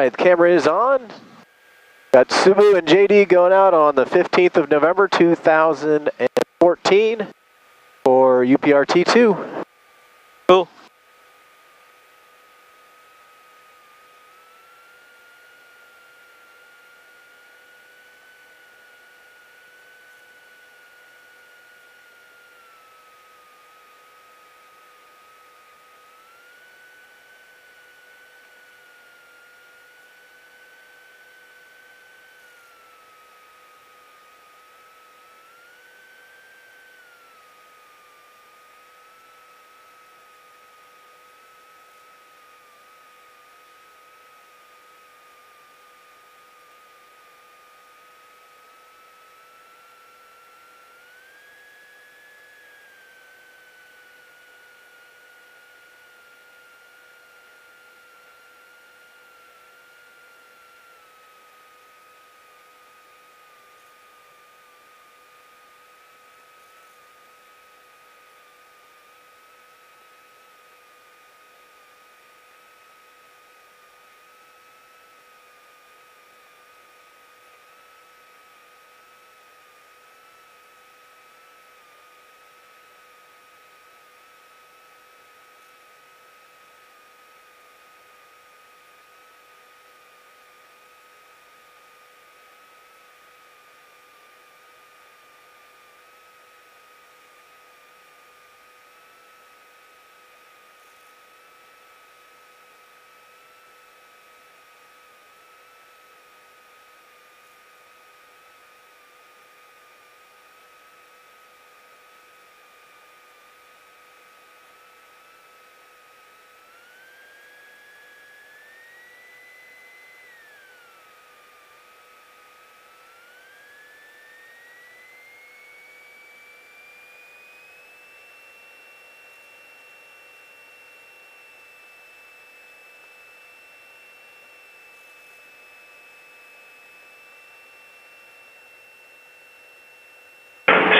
right, the camera is on. Got Subu and JD going out on the 15th of November, 2014 for UPRT 2. Cool.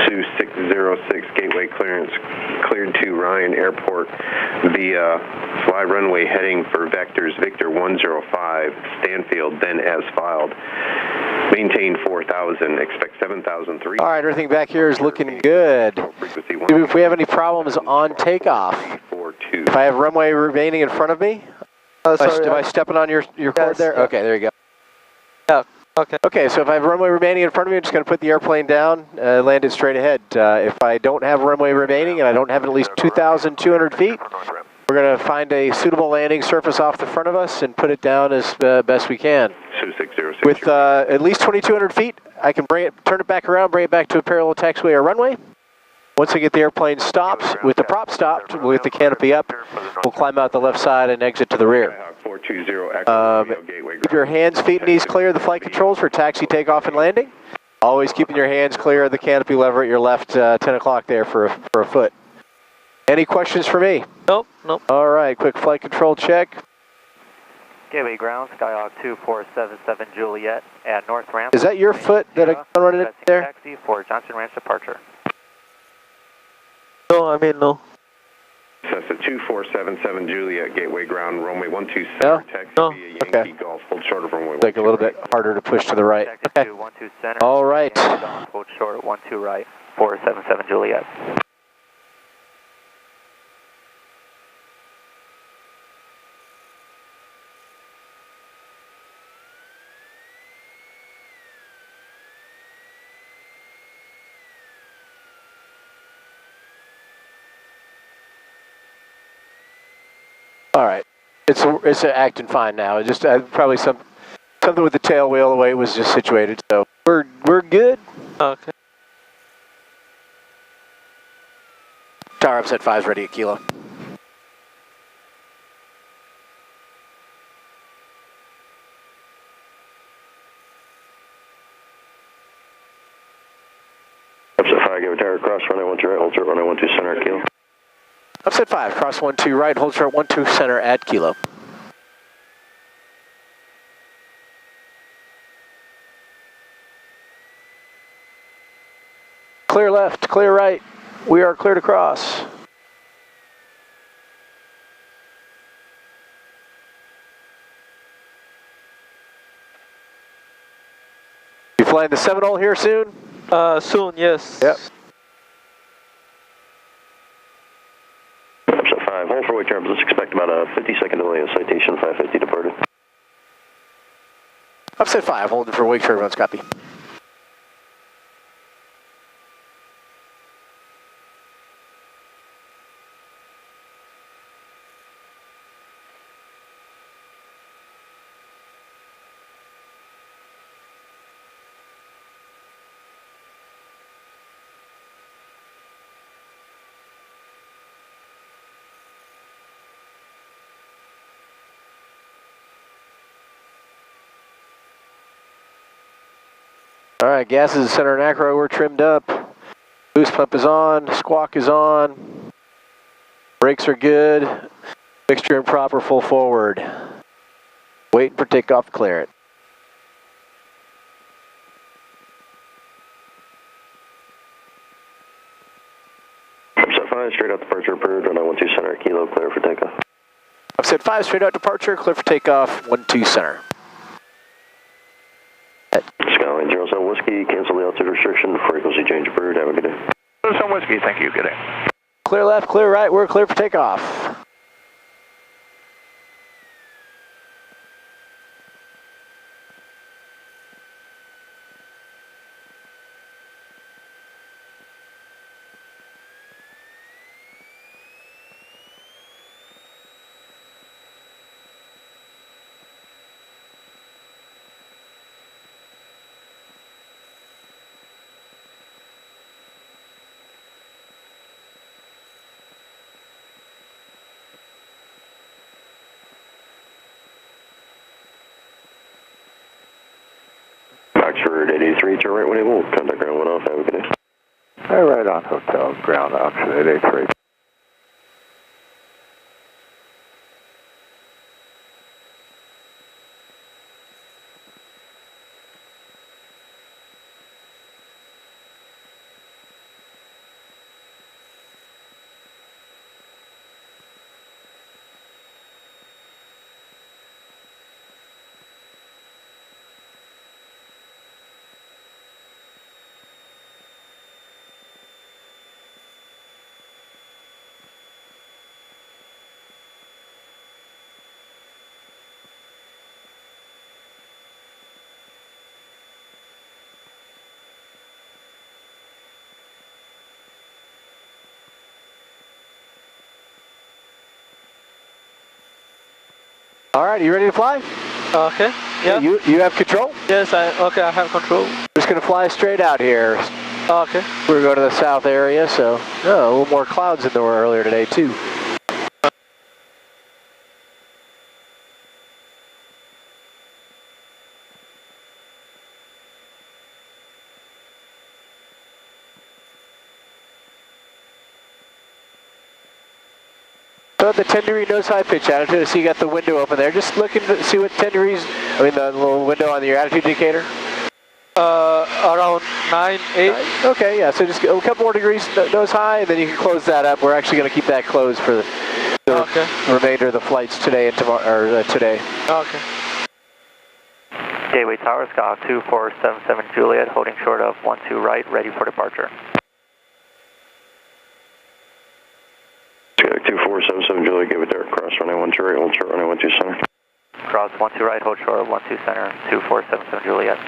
Sioux 606 gateway clearance, cleared to Ryan Airport via fly runway heading for vectors Victor 105, Stanfield, then as filed. Maintain 4,000, expect 7,000. All right, everything back here is looking good. If we have any problems on takeoff, if I have runway remaining in front of me, am I stepping on your cord there? Yeah. Okay, there you go. Yeah, okay. Okay, so if I have runway remaining in front of me, I'm just going to put the airplane down, land it straight ahead. If I don't have runway remaining and I don't have at least 2,200 feet, we're going to find a suitable landing surface off the front of us and put it down as best we can. With at least 2,200 feet, I can turn it back around, bring it back to a parallel taxiway or runway. Once I get the airplane stopped, with the prop stopped, with the canopy up, we'll climb out the left side and exit to the rear. Keep your hands, feet, and knees clear of the flight controls for taxi, takeoff, and landing. Always keeping your hands clear of the canopy lever at your left 10 o'clock there for a foot. Any questions for me? Nope, nope. All right, quick flight control check. Gateway ground, Skyhawk 2477 Juliet at North Ramp. Is that your foot that I'm running in there? Taxi for Johnson Ranch departure. No, I mean, no. Cessna 2477 Juliet, gateway ground, runway 12 center, No? taxi No. via Yankee Golf, hold short of runway 12. Like a little bit harder to push to the right. Taxi to 12 center. All right. Hold short, 12 right, 477 Juliet. All right, it's acting fine now. It's just probably something with the tail wheel the way it was just situated. So we're good. Okay. Tower upset 5's ready at Kilo. Upset 5, give a tower cross, runway 12 right, hold short, runway 12 center at Kilo. Upset 5, cross 12 right, hold short 12 center at Kilo. Clear left, clear right. We are clear to cross. flying the Seminole here soon? Soon, yes. Yep. So 5, hold for wake terms. Let's expect about a 50-second delay in citation 550 departed. Upset 5, holding for wake turbulence, copy. All right, gas is center and acro, we're trimmed up. Boost pump is on, squawk is on. Brakes are good. Mixture and proper full forward. Waiting for takeoff clearance. Upset 5, straight out departure approved, 1912 center, kilo clear for takeoff. Upset 5, straight out departure, clear for takeoff, 12 center. Skyline 07 Whiskey, cancel the altitude restriction, frequency change approved, have a good day. 07 Whiskey, thank you, good day. Clear left, clear right, we're clear for takeoff. Oxford 883, turn right when able, contact ground 1 off, have a good day. All right, on hotel, ground Oxford 883. All right, you ready to fly? Okay, yeah. You have control? Yes, I have control. Just gonna fly straight out here. Okay. We're going to the south area, so a little more clouds than there were earlier today too. So at the 10-degree nose high pitch attitude, so you got the window open there. Just looking to see what 10 degrees, the little window on your attitude indicator. Around 9, 8. Okay, yeah, so just a couple more degrees nose high, and then you can close that up. We're actually going to keep that closed for the remainder of the flights today and tomorrow, or today. Okay. Gateway Tower, Sky 2477 Juliet, holding short of 12 right, ready for departure. Sky 2477 Juliet, give it there, cross runway 12 right, hold short runway 12 center. Cross 12 right, hold short of 12 center, 2477 Juliet.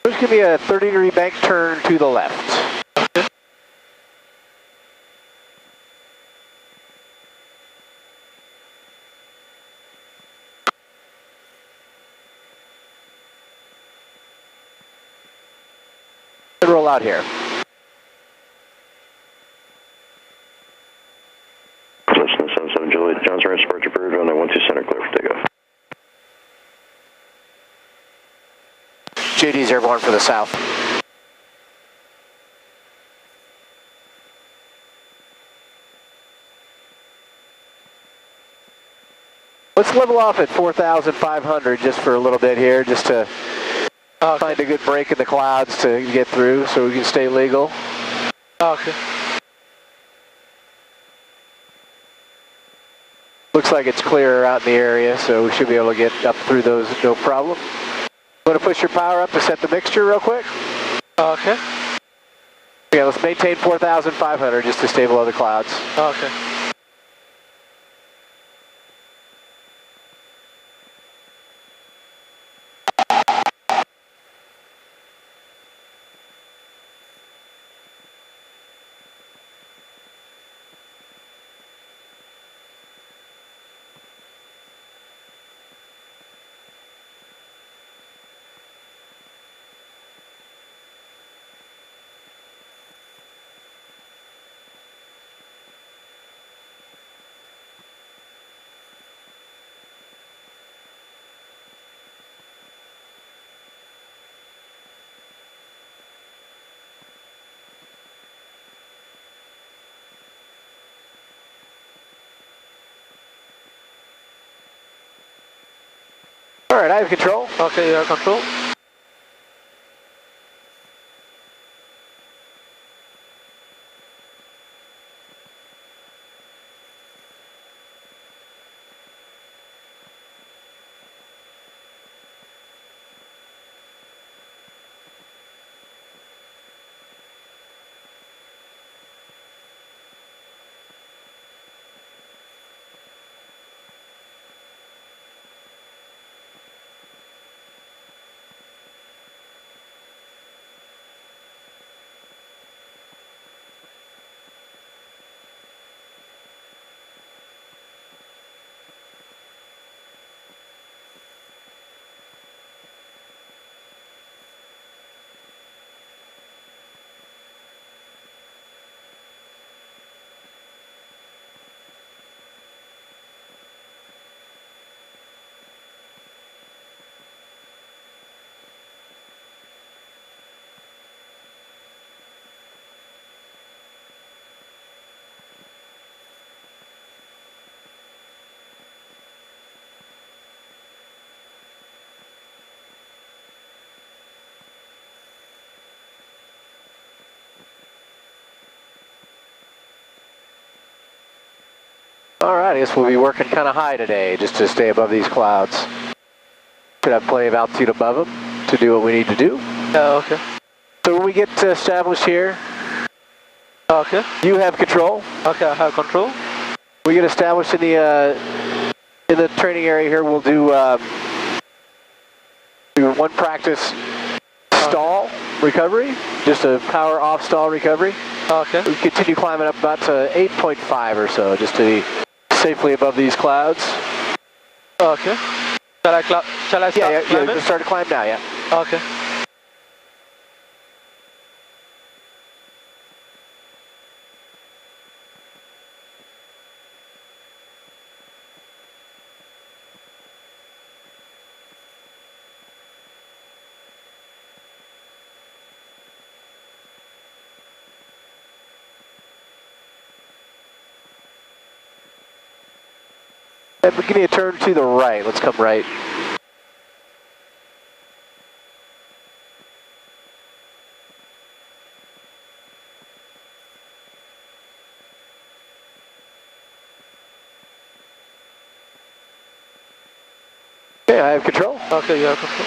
There's going to be a 30-degree bank turn to the left. And roll out here. Cessna 77 Juliet, Johnson Ranch departure approved, runway 12 center, clear for takeoff. JD's airborne for the south. Let's level off at 4,500 just for a little bit here, just to find a good break in the clouds to get through so we can stay legal. Okay. Looks like it's clear out in the area, so we should be able to get up through those no problem. Want to push your power up to set the mixture real quick? Okay. Yeah, let's maintain 4,500 just to stay below the clouds. Okay. All right, I have control. Okay, you have control. All right, I guess we'll be working kind of high today just to stay above these clouds. Should have plenty of altitude above them to do what we need to do. Yeah, okay. So when we get established here, Okay. you have control. Okay, I have control. We get established in the training area here. We'll do one practice stall recovery, just a power off stall recovery. Okay. We continue climbing up about to 8.5 or so, just to be safely above these clouds. Okay. Shall I start Yeah, climbing? just start to climb now, yeah. Okay. Give me a turn to the right. Let's come right. Okay, I have control. Okay, you have control.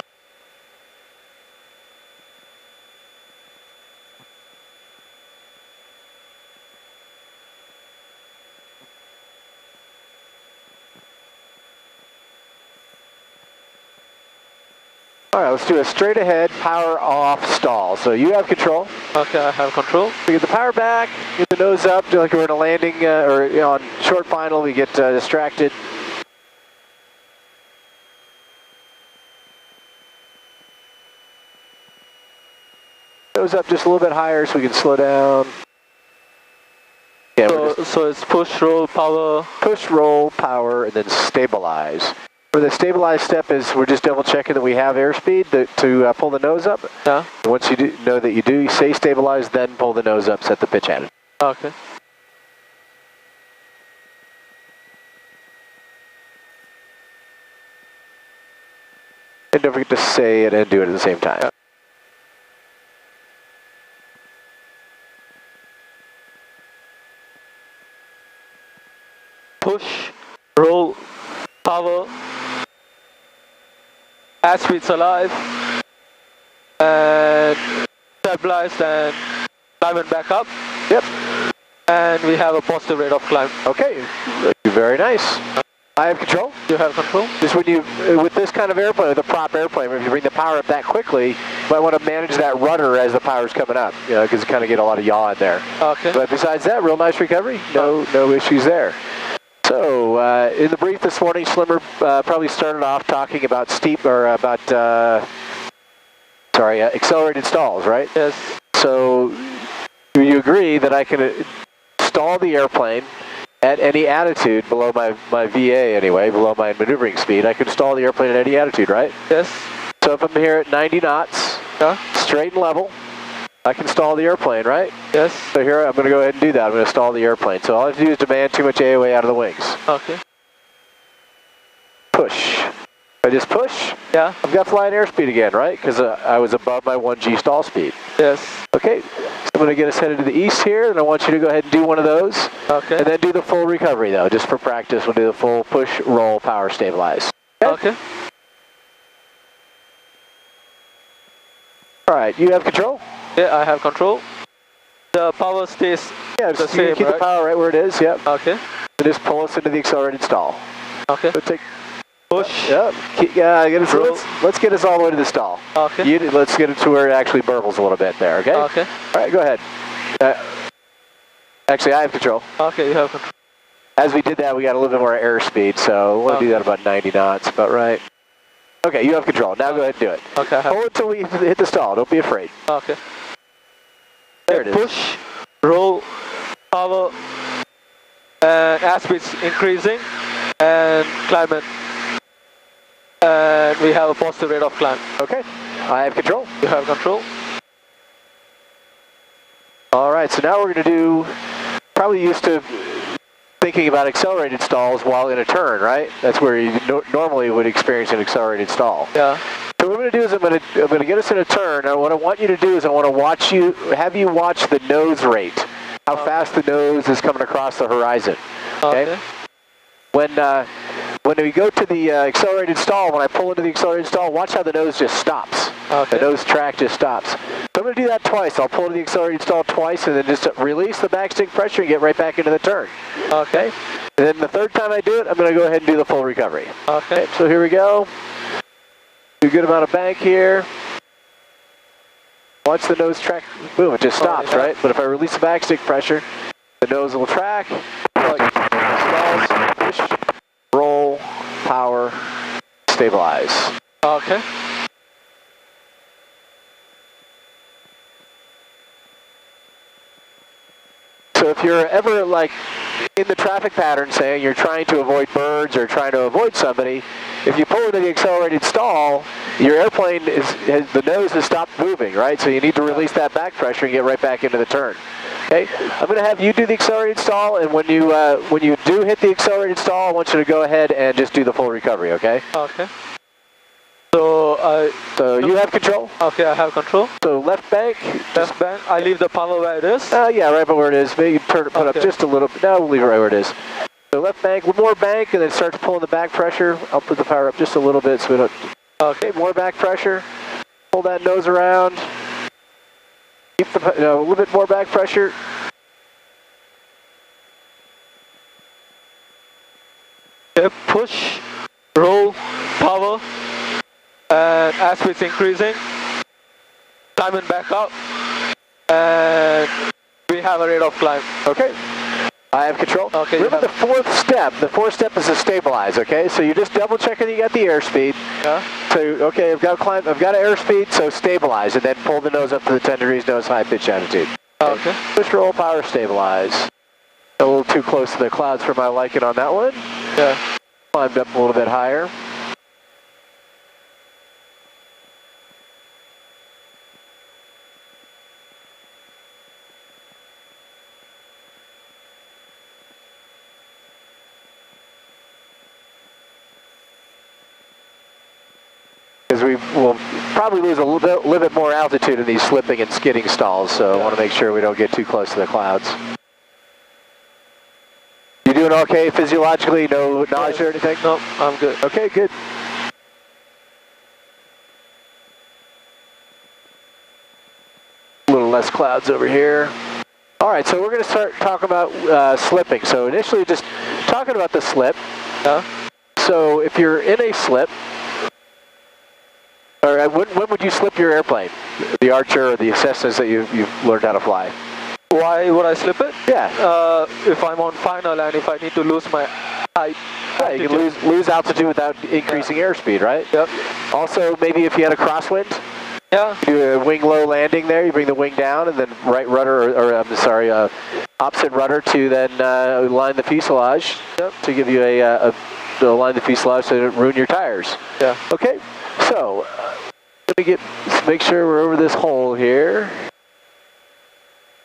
All right, let's do a straight ahead, power off stall. So you have control. Okay, I have control. We get the power back, get the nose up, do like we're in a landing or on short final, we get distracted. Nose up just a little bit higher so we can slow down. Yeah, So it's push, roll, power. push, roll, power, and then stabilize. For the stabilize step is we're just double checking that we have airspeed to pull the nose up. Yeah. Once you know that you do, you say stabilize, then pull the nose up, set the pitch at it. Okay. And don't forget to say it and do it at the same time. airspeed's alive. And stabilized and climbing back up. Yep. And we have a positive rate of climb. Okay, very nice. I have control. You have control. Just when you, with this kind of airplane, with a prop airplane, if you bring the power up that quickly, you might want to manage that rudder as the power's coming up, you know, because you kind of get a lot of yaw in there. Okay. But besides that, real nice recovery. No issues there. So, in the brief this morning, Slimmer probably started off talking about accelerated stalls, right? Yes. So, do you agree that I can stall the airplane at any attitude below my VA anyway, below my maneuvering speed? I can stall the airplane at any attitude, right? Yes. So if I'm here at 90 knots, straight and level, I can stall the airplane, right? Yes. So here, I'm going to go ahead and do that. I'm going to stall the airplane. So all I have to do is demand too much AOA out of the wings. Okay. Push. If I just push, Yeah. I've got flying airspeed again, right? Because I was above my 1G stall speed. Yes. Okay, so I'm going to get us headed to the east here, and I want you to go ahead and do one of those. Okay. And then do the full recovery, though, just for practice. We'll do the full push, roll, power, stabilize. Okay. All right, you have control? Yeah, I have control. The power stays Yeah, the just same, keep right? the power right where it is, yep. Okay. And just pull us into the accelerated stall. Okay. So take, Push. yep. Let's get us all the way to the stall. Okay. Let's get it to where it actually burbles a little bit there, okay? Okay. All right, go ahead. Actually, I have control. Okay, you have control. As we did that, we got a little bit more airspeed, so we'll do that about 90 knots, about right. Okay, you have control. Now go ahead and do it. Okay. I have. Hold it until we hit the stall. Don't be afraid. Okay. There it is. Push, roll, power, and airspeed's increasing, and climbing. And we have a positive rate of climb. Okay, I have control. You have control. All right, so now we're going to do, probably used to thinking about accelerated stalls while in a turn, right? That's where you normally would experience an accelerated stall. Yeah. So what I'm going to do is I'm going to get us in a turn, and what I want you to do is I want to have you watch the nose rate, how fast the nose is coming across the horizon. Okay? When we go to the accelerated stall, when I pull into the accelerated stall, watch how the nose just stops. Okay. The nose track just stops. So I'm going to do that twice. I'll pull into the accelerated stall twice and then just release the backstick pressure and get right back into the turn. Okay. And then the third time I do it, I'm going to go ahead and do the full recovery. Okay. So here we go. Do a good amount of bank here. Watch the nose track. Boom, it just stops, right? But if I release the backstick pressure, the nose will track. Stalls, push, roll, power, stabilize. Okay. So if you're ever like in the traffic pattern, saying you're trying to avoid birds or trying to avoid somebody, if you pull into the accelerated stall, your airplane the nose has stopped moving, right? So you need to release that back pressure and get right back into the turn. Okay, I'm going to have you do the accelerated stall, and when you do hit the accelerated stall, I want you to go ahead and just do the full recovery. Okay. Okay. So you have control. Okay, I have control. So left bank. Left bank. I leave the power where it is. Yeah, right about where it is. Maybe you put up just a little bit. No, we'll leave it right where it is. So left bank, one more bank, and then start pulling the back pressure. I'll put the power up just a little bit so we don't. Okay, more back pressure. Pull that nose around. Keep a little bit more back pressure. Okay, push, roll, power, and airspeed's increasing. Climbing back up, and we have a rate of climb. Okay. I have control. Okay. Remember the fourth step. The fourth step is to stabilize. Okay, so you're just double checking that you got the airspeed. Yeah. So okay, I've got climb. I've got airspeed. So stabilize, and then pull the nose up to the 10 degrees nose high pitch attitude. Okay. Push, roll, power, stabilize. A little too close to the clouds for my liking on that one. Yeah. Climbed up a little bit higher. Because we will probably lose a little bit more altitude in these slipping and skidding stalls, so I want to make sure we don't get too close to the clouds. You doing okay physiologically? No nausea or anything? No, I'm good. Okay, good. less clouds over here. All right, so we're going to start talking about slipping. So initially just talking about the slip. So if you're in a slip, or when would you slip your airplane? The Archer or the Cessnas that you've learned how to fly? Why would I slip it? Yeah. If I'm on final and if I need to lose my height. Yeah, you can lose altitude without increasing airspeed, right? Yep. Also, maybe if you had a crosswind, yeah, you do a wing low landing there, you bring the wing down and then right rudder, opposite rudder to then line the fuselage to give you to line the fuselage so it doesn't ruin your tires. Yeah. Okay, so let me make sure we're over this hole here.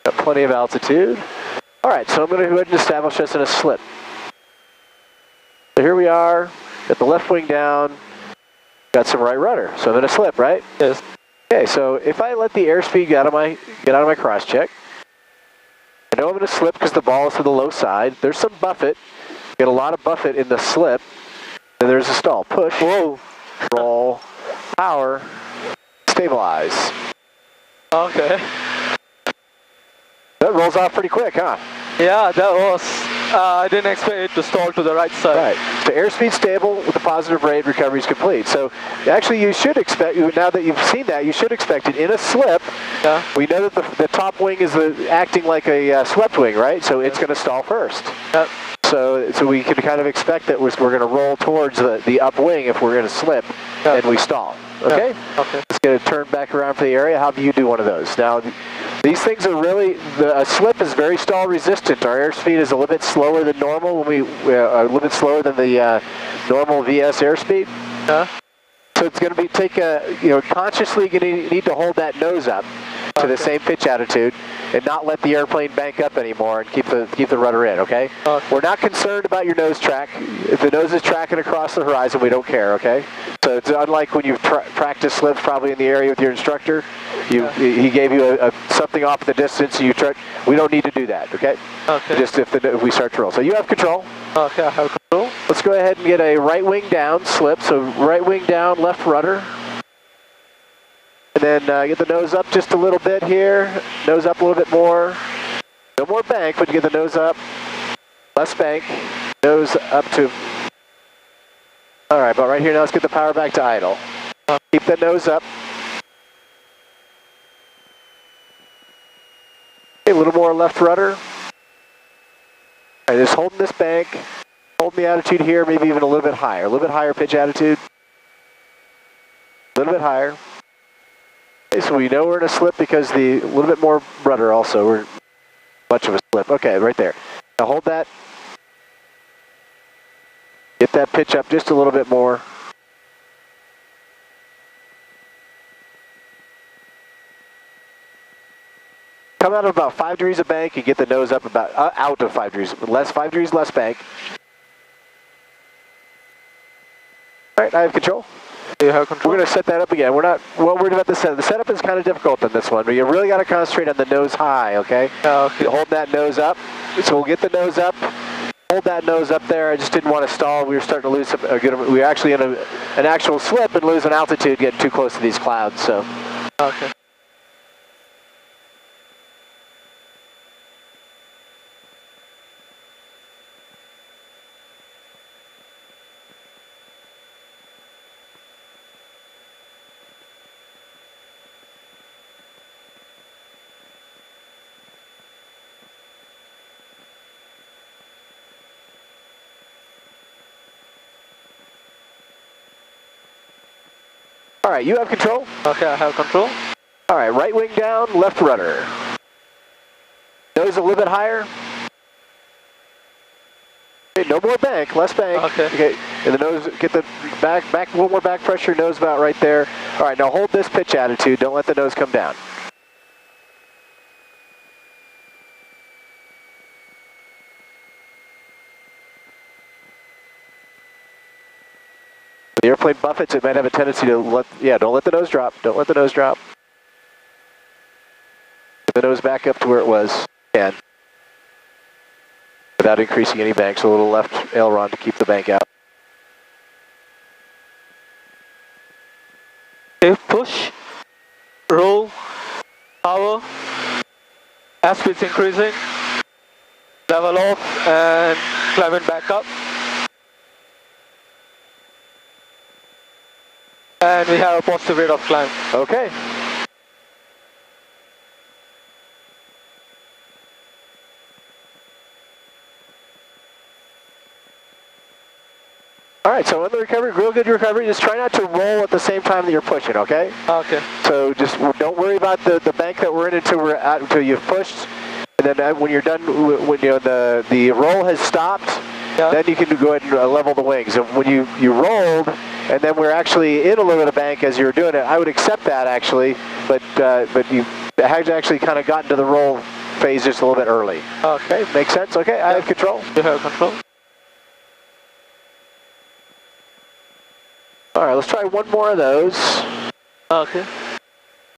Got plenty of altitude. All right, so I'm going to go ahead and establish us in a slip. So here we are, got the left wing down, got some right rudder. So I'm in a slip, right? Yes. Okay, so if I let the airspeed get out of my cross check, I know I'm in a slip because the ball is to the low side. There's some buffet. Get a lot of buffet in the slip. Then there's a stall. Push. Whoa. Roll. Power. Stabilize. Okay. That rolls off pretty quick, huh? Yeah, that was. I didn't expect it to stall to the right side. Right. So airspeed stable with a positive rate, recovery is complete. So actually you should expect, now that you've seen that, you should expect it in a slip. Yeah. We know that the top wing is acting like a swept wing, right? So it's going to stall first. Yep. So we can kind of expect that we're going to roll towards the upwing if we're going to slip, and we stall. Okay? Yeah. Okay. Let's get it turned back around for the area. How do you do one of those? Now, these things are really, a slip is very stall resistant. Our airspeed is a little bit slower than normal, a little bit slower than the normal VS airspeed. Yeah. So it's going to be consciously going to need to hold that nose up to the same pitch attitude and not let the airplane bank up anymore and keep the rudder in, okay? We're not concerned about your nose track. If the nose is tracking across the horizon, we don't care, okay? So it's unlike when you've practiced slips probably in the area with your instructor. He gave you something off the distance, we don't need to do that, okay? Okay. Just if we start to roll. So you have control. Okay, I have control. Let's go ahead and get a right wing down slip. So right wing down, left rudder. And then get the nose up just a little bit here. Nose up a little bit more. No more bank, but you get the nose up. Less bank. Nose up to... All right, but right here now, let's get the power back to idle. Keep the nose up. Okay, a little more left rudder. All right, just holding this bank. Holding the attitude here, maybe even a little bit higher. A little bit higher pitch attitude. A little bit higher. Okay, so we know we're in a slip because a little bit more rudder also. We're much of a slip. Okay, right there. Now hold that. Get that pitch up just a little bit more. Come out of about 5 degrees of bank and get the nose up about out of 5 degrees. 5 degrees less bank. All right, I have control. You have control? We're going to set that up again. We're not worried about the setup. The setup is kind of difficult on this one, but you really got to concentrate on the nose high, okay? Okay. Hold that nose up. So we'll get the nose up. Hold that nose up there. I just didn't want to stall. We were starting to lose we were actually in an actual slip and losing altitude getting too close to these clouds, so. Okay. All right, you have control? Okay, I have control. All right, right wing down, left rudder. Nose a little bit higher. Okay, no more bank, less bank. Okay. And the nose, get the back, one more back pressure, nose about right there. All right, now hold this pitch attitude. Don't let the nose come down. The airplane buffets, it might have a tendency to don't let the nose drop. Don't let the nose drop. Get the nose back up to where it was, and without increasing any bank, so a little left aileron to keep the bank out. Okay, push, roll, power, Airspeed's increasing. Level off and climbing back up. And we have a positive rate of climb. Okay. All right, so in the recovery, real good recovery. Just try not to roll at the same time that you're pushing, okay? Okay. So just don't worry about the bank that we're in until you've pushed. And then when you're done, when you know the roll has stopped, yeah. Then you can go ahead and level the wings. And when you rolled, and then we're actually in a little bit of bank as you were doing it, I would accept that actually, but you had actually kind of gotten to the roll phase just a little bit early. Okay. Makes sense? Okay, I have control. You have control. All right, let's try one more of those. Okay.